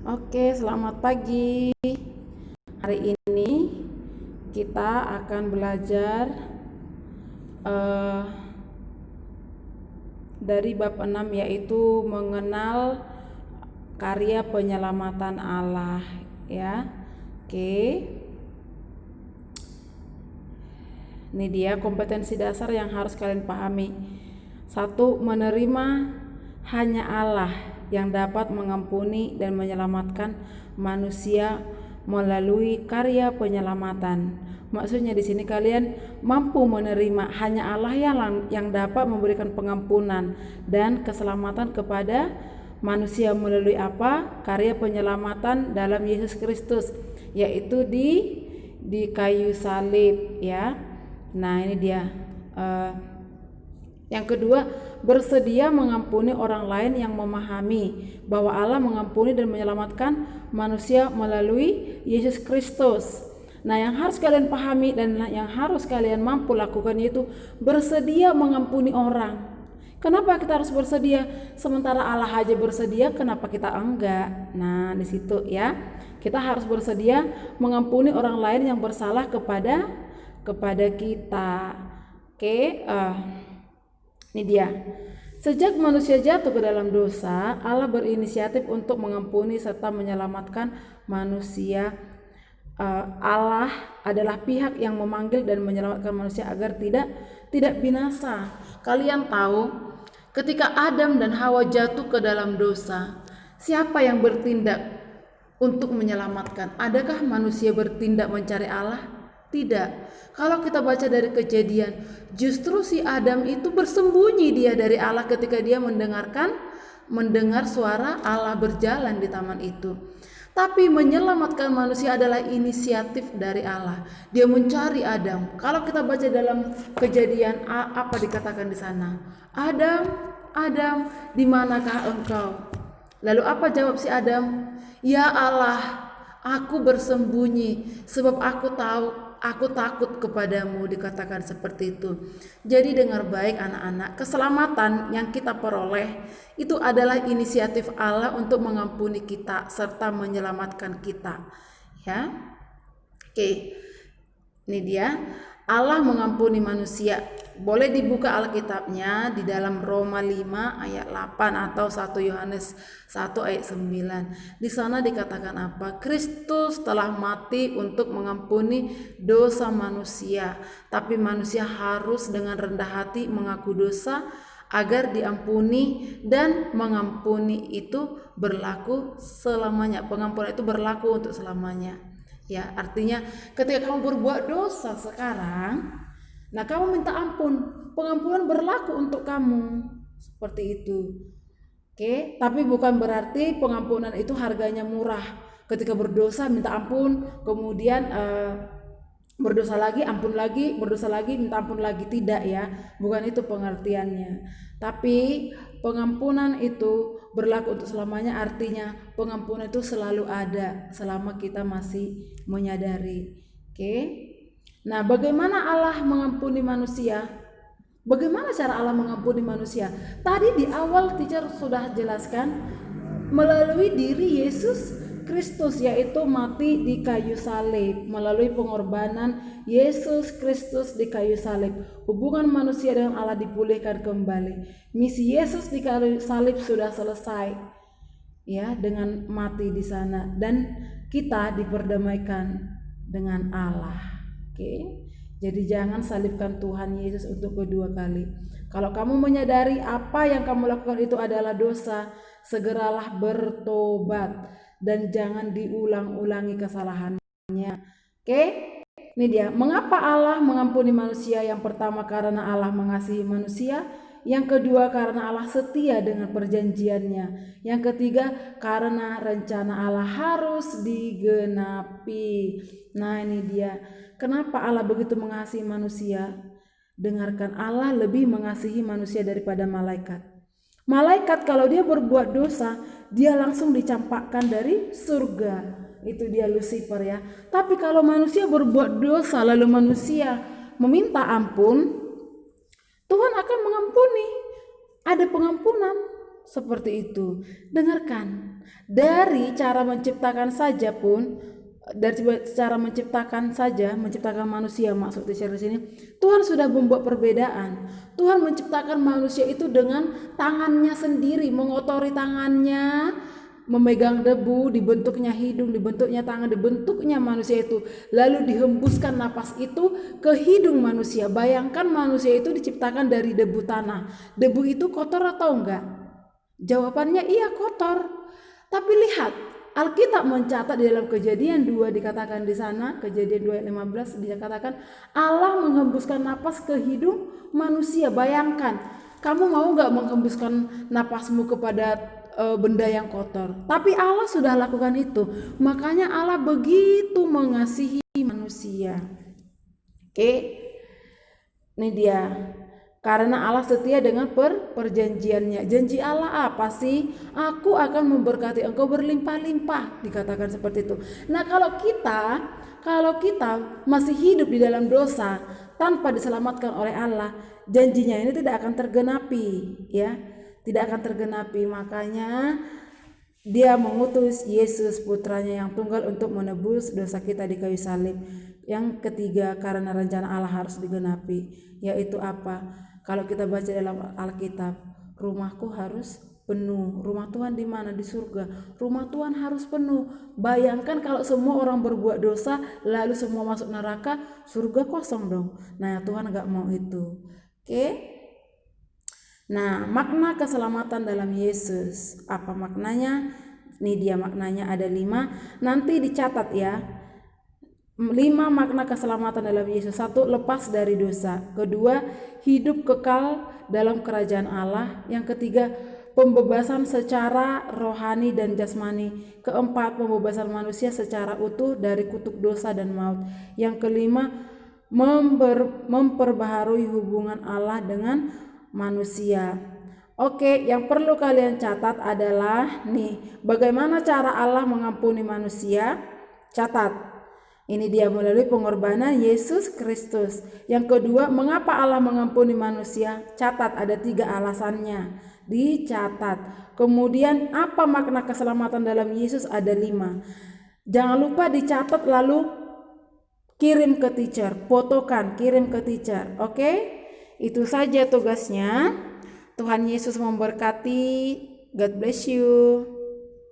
Oke, selamat pagi. Hari ini kita akan belajar eh, dari bab 6, yaitu mengenal karya penyelamatan Allah, ya. Oke. Ini dia kompetensi dasar yang harus kalian pahami. 1. Menerima hanya Allah yang dapat mengampuni dan menyelamatkan manusia melalui karya penyelamatan. Maksudnya di sini kalian mampu menerima hanya Allah yang dapat memberikan pengampunan dan keselamatan kepada manusia melalui apa? Karya penyelamatan dalam Yesus Kristus, yaitu di kayu salib, ya. Nah, ini dia. Yang kedua, bersedia mengampuni orang lain yang memahami bahwa Allah mengampuni dan menyelamatkan manusia melalui Yesus Kristus. Nah, yang harus kalian pahami dan yang harus kalian mampu lakukan yaitu bersedia mengampuni orang. Kenapa kita harus bersedia? Sementara Allah aja bersedia, kenapa kita enggak? Nah, di situ ya. Kita harus bersedia mengampuni orang lain yang bersalah kepada kita. Oke, ini dia. Sejak manusia jatuh ke dalam dosa, Allah berinisiatif untuk mengampuni serta menyelamatkan manusia. Allah adalah pihak yang memanggil dan menyelamatkan manusia agar tidak binasa. Kalian tahu, ketika Adam dan Hawa jatuh ke dalam dosa, siapa yang bertindak untuk menyelamatkan? Adakah manusia bertindak mencari Allah? Tidak. Kalau kita baca dari Kejadian, justru si Adam itu bersembunyi dia dari Allah ketika dia mendengar suara Allah berjalan di taman itu. Tapi menyelamatkan manusia adalah inisiatif dari Allah. Dia mencari Adam. Kalau kita baca dalam Kejadian, apa dikatakan di sana? Adam, Adam, di manakah engkau? Lalu apa jawab si Adam? Ya Allah, aku bersembunyi sebab aku takut kepadamu, dikatakan seperti itu. Jadi dengar baik anak-anak, keselamatan yang kita peroleh itu adalah inisiatif Allah untuk mengampuni kita serta menyelamatkan kita. Ya. Oke. Ini dia. Allah mengampuni manusia. Boleh dibuka Alkitabnya di dalam Roma 5 ayat 8 atau 1 Yohanes 1 ayat 9. Di sana dikatakan apa? Kristus telah mati untuk mengampuni dosa manusia, tapi manusia harus dengan rendah hati mengaku dosa agar diampuni, dan mengampuni itu berlaku selamanya. Pengampunan itu berlaku untuk selamanya. Ya, artinya ketika kamu berbuat dosa sekarang, nah kamu minta ampun, pengampunan berlaku untuk kamu. Seperti itu. Oke, tapi bukan berarti pengampunan itu harganya murah. Ketika berdosa minta ampun, kemudian berdosa lagi, ampun lagi, berdosa lagi, minta ampun lagi. Tidak ya, bukan itu pengertiannya. Tapi pengampunan itu berlaku untuk selamanya, artinya pengampunan itu selalu ada selama kita masih menyadari. Oke. Nah, bagaimana Allah mengampuni manusia? Bagaimana cara Allah mengampuni manusia? Tadi di awal teacher sudah jelaskan, melalui diri Yesus Kristus, yaitu mati di kayu salib. Melalui pengorbanan Yesus Kristus di kayu salib, hubungan manusia dengan Allah dipulihkan kembali. Misi Yesus di kayu salib sudah selesai, ya, dengan mati di sana, dan kita diperdamaikan dengan Allah. Oke. Jadi jangan salibkan Tuhan Yesus untuk kedua kali. Kalau kamu menyadari apa yang kamu lakukan itu adalah dosa, segeralah bertobat dan jangan diulang-ulangi kesalahannya. Oke? Ini dia. Mengapa Allah mengampuni manusia? Yang pertama, karena Allah mengasihi manusia. Yang kedua, karena Allah setia dengan perjanjiannya. Yang ketiga, karena rencana Allah harus digenapi. Nah, ini dia. Kenapa Allah begitu mengasihi manusia? Dengarkan, Allah lebih mengasihi manusia daripada malaikat. Malaikat kalau dia berbuat dosa, dia langsung dicampakkan dari surga. Itu dia Lucifer ya. Tapi kalau manusia berbuat dosa lalu manusia meminta ampun, Tuhan akan mengampuni. Ada pengampunan. Seperti itu. Dengarkan, dari cara menciptakan saja pun, dari cara menciptakan manusia, maksud di sini, Tuhan sudah membuat perbedaan. Tuhan menciptakan manusia itu dengan tangannya sendiri, mengotori tangannya, memegang debu, dibentuknya hidung, dibentuknya tangan, dibentuknya manusia itu, lalu dihembuskan napas itu ke hidung manusia. Bayangkan manusia itu diciptakan dari debu tanah. Debu itu kotor atau enggak? Jawabannya iya, kotor. Tapi lihat, Alkitab mencatat di dalam Kejadian 2 dikatakan di sana, Kejadian 2 ayat 15 dikatakan Allah menghembuskan napas ke hidung manusia. Bayangkan, kamu mau gak menghembuskan napasmu kepada benda yang kotor? Tapi Allah sudah lakukan itu. Makanya Allah begitu mengasihi manusia. Oke, ini dia. Karena Allah setia dengan perjanjiannya. Janji Allah apa sih? Aku akan memberkati engkau berlimpah-limpah, dikatakan seperti itu. Nah, kalau kita masih hidup di dalam dosa tanpa diselamatkan oleh Allah, janjinya ini tidak akan tergenapi, ya. Tidak akan tergenapi. Makanya Dia mengutus Yesus putranya yang tunggal untuk menebus dosa kita di kayu salib. Yang ketiga, karena rencana Allah harus digenapi, yaitu apa? Kalau kita baca dalam Alkitab, rumahku harus penuh. Rumah Tuhan di mana? Di surga. Rumah Tuhan harus penuh. Bayangkan kalau semua orang berbuat dosa, lalu semua masuk neraka, surga kosong dong. Nah, Tuhan gak mau itu. Oke? Nah, makna keselamatan dalam Yesus, apa maknanya? Ini dia maknanya, ada 5. Nanti dicatat ya. 5 makna keselamatan dalam Yesus. 1, lepas dari dosa. 2, hidup kekal dalam kerajaan Allah. Yang 3, pembebasan secara rohani dan jasmani. 4, pembebasan manusia secara utuh dari kutuk dosa dan maut. Yang 5, memperbaharui hubungan Allah dengan manusia. Oke, yang perlu kalian catat adalah nih, bagaimana cara Allah mengampuni manusia? Catat. Ini dia melalui pengorbanan Yesus Kristus. Yang kedua, mengapa Allah mengampuni manusia? Catat, ada 3 alasannya. Dicatat. Kemudian apa makna keselamatan dalam Yesus? Ada 5. Jangan lupa dicatat lalu kirim ke teacher, fotokan, kirim ke teacher. Oke? Itu saja tugasnya. Tuhan Yesus memberkati. God bless you.